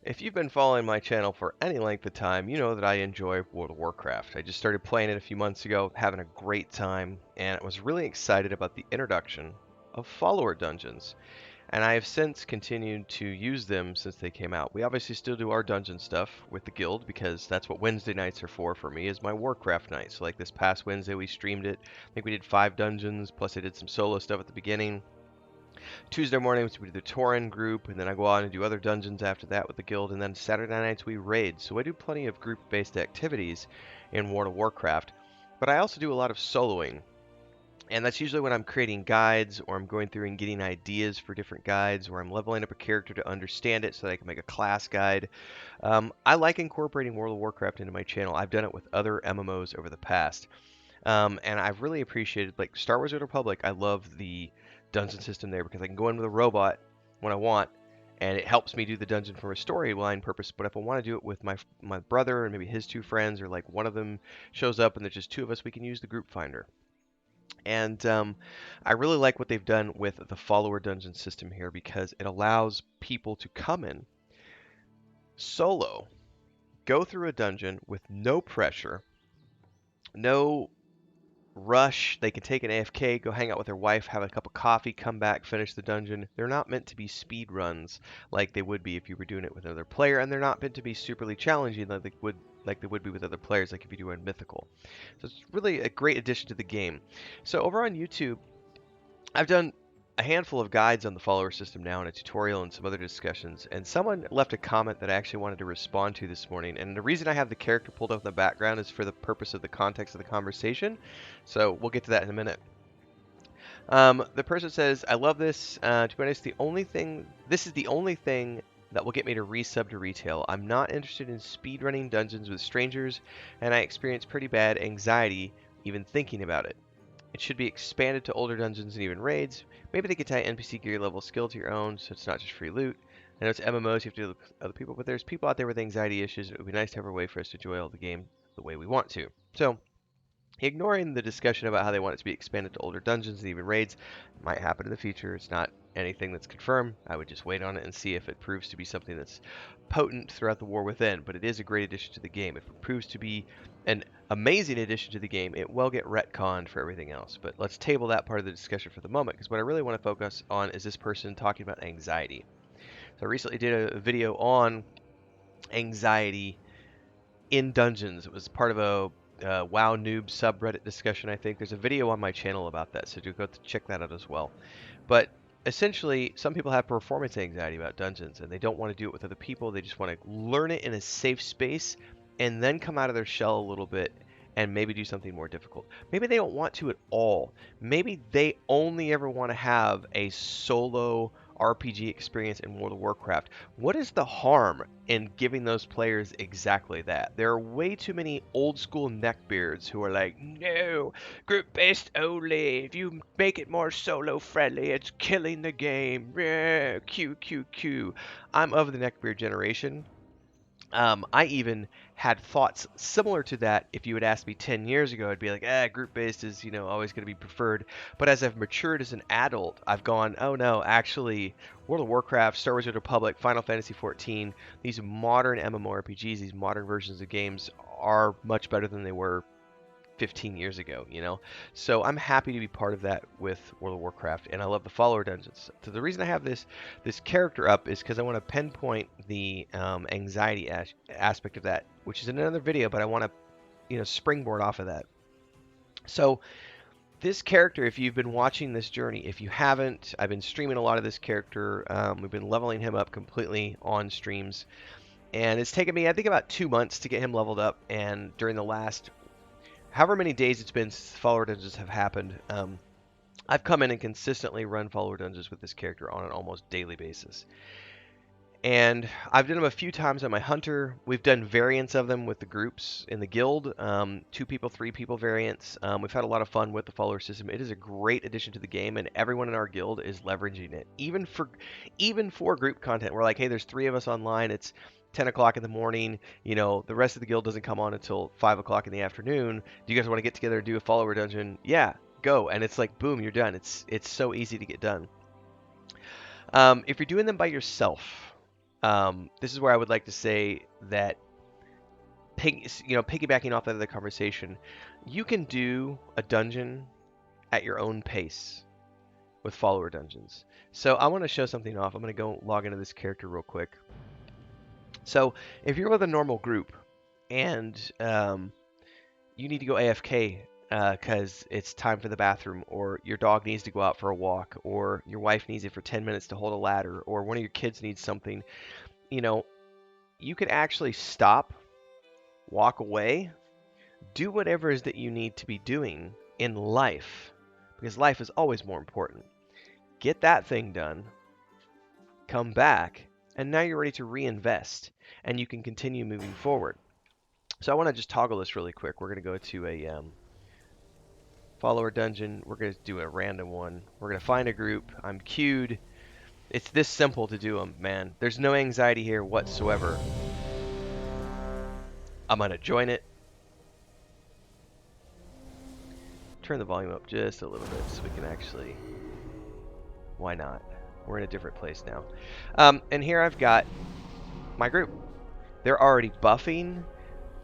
If you've been following my channel for any length of time, you know that I enjoy World of Warcraft. I just started playing it a few months ago, having a great time, and I was really excited about the introduction of follower dungeons. And I have since continued to use them since they came out. We obviously still do our dungeon stuff with the guild because that's what Wednesday nights are for me, is my Warcraft night. So like this past Wednesday we streamed it. I think we did 5 dungeons, plus I did some solo stuff at the beginning. Tuesday mornings we do the Tauren group, and then I go on and do other dungeons after that with the guild, and then Saturday nights we raid. So I do plenty of group-based activities in World of Warcraft, but I also do a lot of soloing. And that's usually when I'm creating guides, or I'm going through and getting ideas for different guides, or I'm leveling up a character to understand it so that I can make a class guide. I like incorporating World of Warcraft into my channel. I've done it with other MMOs over the past. And I've really appreciated, like Star Wars: Old Republic, I love the dungeon system there because I can go in with a robot when I want, and it helps me do the dungeon for a storyline purpose. But if I want to do it with my brother and maybe his 2 friends, or like one of them shows up and there's just 2 of us, we can use the group finder. And I really like what they've done with the follower dungeon system here because it allows people to come in solo, go through a dungeon with no pressure, no rush. They can take an AFK, go hang out with their wife, have a cup of coffee, come back, finish the dungeon. They're not meant to be speed runs like they would be if you were doing it with another player, and they're not meant to be superly challenging like they would be with other players, like if you do in Mythical. So it's really a great addition to the game. So over on YouTube, I've done a handful of guides on the follower system now, and a tutorial and some other discussions, and someone left a comment that I actually wanted to respond to this morning. And the reason I have the character pulled up in the background is for the purpose of the context of the conversation, so we'll get to that in a minute. The person says, I love this. To be honest, this is the only thing that will get me to resub to retail. I'm not interested in speedrunning dungeons with strangers, and I experience pretty bad anxiety even thinking about it. It should be expanded to older dungeons and even raids. Maybe they could tie NPC gear level skill to your own, so it's not just free loot. I know it's MMOs, you have to do with other people, but there's people out there with anxiety issues, and it would be nice to have a way for us to enjoy all the game the way we want to. So, ignoring the discussion about how they want it to be expanded to older dungeons and even raids, might happen in the future. It's not anything that's confirmed. I would just wait on it and see if it proves to be something that's potent throughout the war within, but it is a great addition to the game. If it proves to be an amazing addition to the game, it will get retconned for everything else. But let's table that part of the discussion for the moment, because what I really want to focus on is this person talking about anxiety. So I recently did a video on anxiety in dungeons. It was part of a WoW noob subreddit discussion, I think. There's a video on my channel about that, so do go check that out as well. But essentially, some people have performance anxiety about dungeons, and they don't want to do it with other people. They just want to learn it in a safe space and then come out of their shell a little bit and maybe do something more difficult. Maybe they don't want to at all. Maybe they only ever want to have a solo RPG experience in World of Warcraft. What is the harm in giving those players exactly that? There are way too many old school neckbeards who are like, no, group based only. If you make it more solo friendly, it's killing the game. Q, Q, Q. I'm of the neckbeard generation. I even had thoughts similar to that. If you had asked me 10 years ago, I'd be like, group-based is, always going to be preferred. But as I've matured as an adult, I've gone, oh no, actually, World of Warcraft, Star Wars: Old Republic, Final Fantasy XIV, these modern MMORPGs, these modern versions of games are much better than they were 15 years ago, So I'm happy to be part of that with World of Warcraft, and I love the follower dungeons. So the reason I have this character up is because I want to pinpoint the anxiety aspect of that, which is in another video, but I want to, springboard off of that. So this character, if you've been watching this journey, if you haven't, I've been streaming a lot of this character. We've been leveling him up completely on streams, and it's taken me, I think, about 2 months to get him leveled up, and during the last however many days it's been since follower dungeons have happened, I've come in and consistently run follower dungeons with this character on an almost daily basis. And I've done them a few times on my hunter. We've done variants of them with the groups in the guild, 2 people, 3 people variants. We've had a lot of fun with the follower system. It is a great addition to the game, and everyone in our guild is leveraging it. Even for group content, we're like, hey, there's 3 of us online. It's 10 o'clock in the morning, the rest of the guild doesn't come on until 5 o'clock in the afternoon. Do you guys want to get together and do a follower dungeon? Yeah, go. And it's like, boom, you're done. It's so easy to get done. If you're doing them by yourself, This is where I would like to say that, piggybacking off of the conversation, you can do a dungeon at your own pace with follower dungeons. So I want to show something off. I'm going to go log into this character real quick. So if you're with a normal group and you need to go AFK because it's time for the bathroom, or your dog needs to go out for a walk, or your wife needs it for 10 minutes to hold a ladder, or one of your kids needs something, you can actually stop, walk away, do whatever it is that you need to be doing in life, because life is always more important. Get that thing done, come back, and now you're ready to reinvest, and you can continue moving forward. So I want to just toggle this really quick. We're going to go to a follower dungeon. We're going to do a random one. We're going to find a group. I'm queued. It's this simple to do them, man. There's no anxiety here whatsoever. I'm going to join it. Turn the volume up just a little bit so we can actually... Why not? We're in a different place now. And here I've got my group. They're already buffing.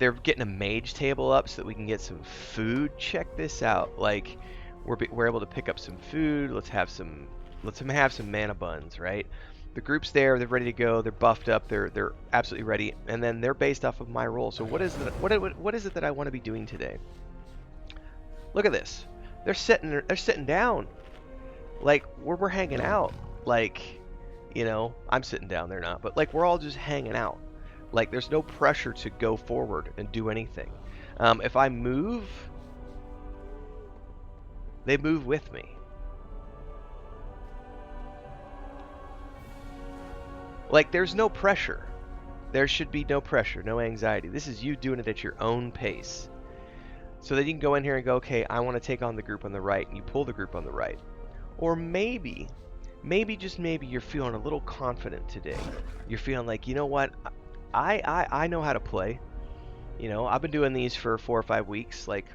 They're getting a mage table up so that we can get some food. Check this out. Like, we're able to pick up some food. Let's have some mana buns, right? The group's there. They're ready to go. They're buffed up. They're absolutely ready. And then they're based off of my role. So what is it that I want to be doing today? Look at this. They're sitting down. Like, we're hanging out. Like, I'm sitting down, they're not. But, like, we're all just hanging out. Like, there's no pressure to go forward and do anything. If I move, they move with me. Like, there's no pressure. There should be no pressure, no anxiety. This is you doing it at your own pace. So that you can go in here and go, okay, I want to take on the group on the right, and you pull the group on the right. Or maybe, just maybe, you're feeling a little confident today. You're feeling like, you know what, I know how to play. I've been doing these for 4 or 5 weeks. Like,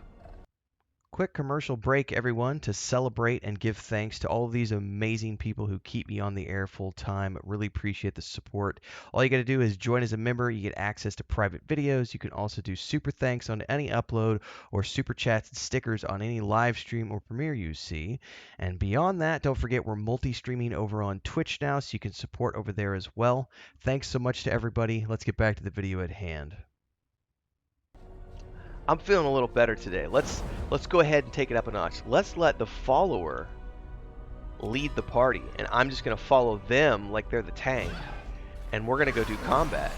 quick commercial break, everyone, to celebrate and give thanks to all of these amazing people who keep me on the air full time. Really appreciate the support. All you got to do is join as a member. You get access to private videos. You can also do super thanks on any upload, or super chats and stickers on any live stream or premiere you see. And beyond that, don't forget we're multi-streaming over on Twitch now, so you can support over there as well. Thanks so much to everybody. Let's get back to the video at hand. I'm feeling a little better today. Let's go ahead and take it up a notch. Let's let the follower lead the party, and I'm just going to follow them like they're the tank, and we're going to go do combat.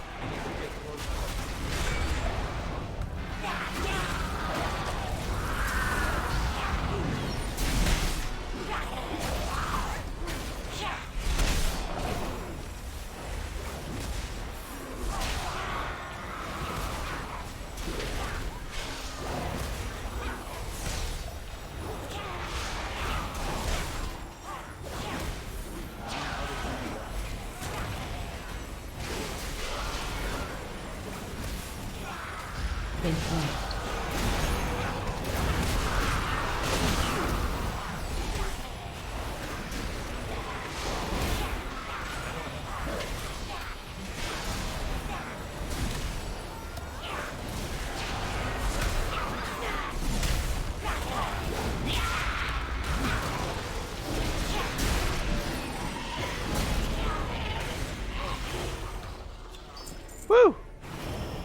Woo!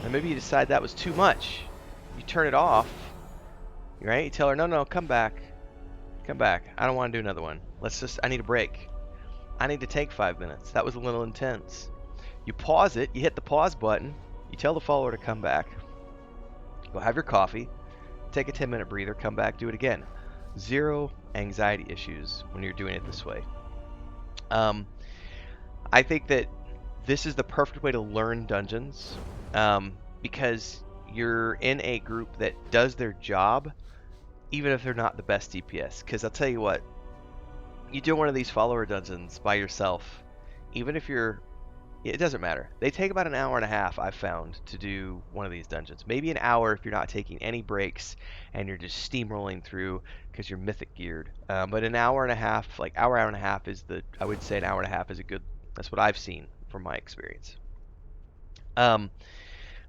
And maybe you decide that was too much. You turn it off, right? You tell her, no, come back. Come back. I don't want to do another one. I need a break. I need to take 5 minutes. That was a little intense. You pause it, you hit the pause button, you tell the follower to come back. Go have your coffee, take a 10-minute breather, come back, do it again. Zero anxiety issues when you're doing it this way. I think that this is the perfect way to learn dungeons, because you're in a group that does their job, even if they're not the best DPS. Because I'll tell you what, you do one of these follower dungeons by yourself, even if it doesn't matter. They take about an hour and a half, I've found, to do one of these dungeons. Maybe an hour if you're not taking any breaks and you're just steamrolling through because you're mythic geared. But an hour and a half, I would say an hour and a half is a good, that's what I've seen. from my experience.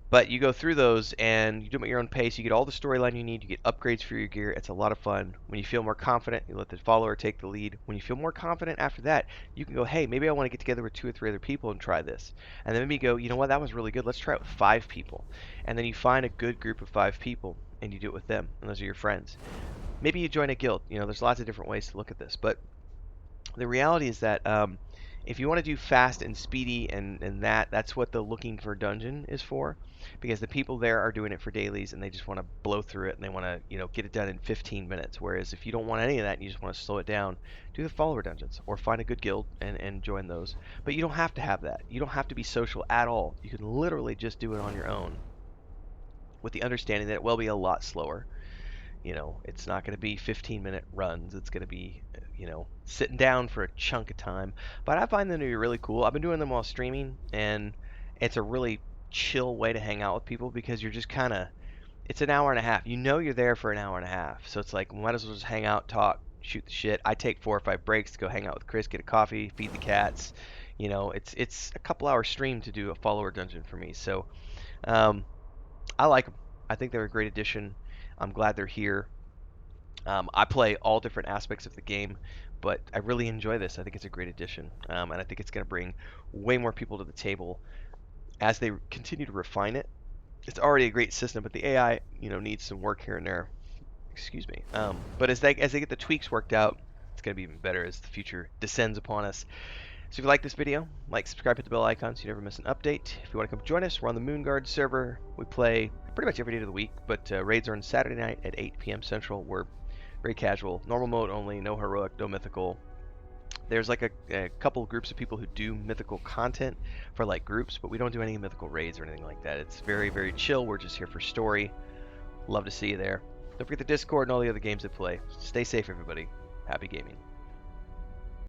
But you go through those and you do them at your own pace. You get all the storyline you need. You get upgrades for your gear. It's a lot of fun. When you feel more confident, you let the follower take the lead. When you feel more confident after that, you can go, hey, maybe I want to get together with 2 or 3 other people and try this. And then maybe you go, you know what, that was really good. Let's try it with 5 people. And then you find a good group of 5 people and you do it with them. And those are your friends. Maybe you join a guild. There's lots of different ways to look at this. But the reality is that if you want to do fast and speedy and that's what the looking for dungeon is for, because the people there are doing it for dailies and they just want to blow through it and they want to get it done in 15 minutes. Whereas if you don't want any of that and you just want to slow it down, do the follower dungeons or find a good guild and join those. But you don't have to have that. You don't have to be social at all. You can literally just do it on your own with the understanding that it will be a lot slower. It's not going to be 15-minute runs. It's going to be, sitting down for a chunk of time. But I find them to be really cool. I've been doing them while streaming, and it's a really chill way to hang out with people because you're just kind of, it's an hour and a half. You're there for an hour and a half. So it's like, might as well just hang out, talk, shoot the shit. I take 4 or 5 breaks to go hang out with Chris, get a coffee, feed the cats. It's a couple hour stream to do a follower dungeon for me. So I like them. I think they're a great addition. I'm glad they're here. I play all different aspects of the game, but I really enjoy this. I think it's a great addition, and I think it's going to bring way more people to the table as they continue to refine it. It's already a great system, but the AI, needs some work here and there. Excuse me. But as they get the tweaks worked out, it's going to be even better as the future descends upon us. So if you like this video, like, subscribe, hit the bell icon so you never miss an update. If you want to come join us, we're on the Moonguard server. We play pretty much every day of the week, but raids are on Saturday night at 8 p.m. Central. We're very casual, normal mode only, no heroic, no mythical. There's like a couple of groups of people who do mythical content for like groups, but we don't do any mythical raids or anything like that. It's very, very chill. We're just here for story. Love to see you there. Don't forget the Discord and all the other games that play. Stay safe, everybody. Happy gaming.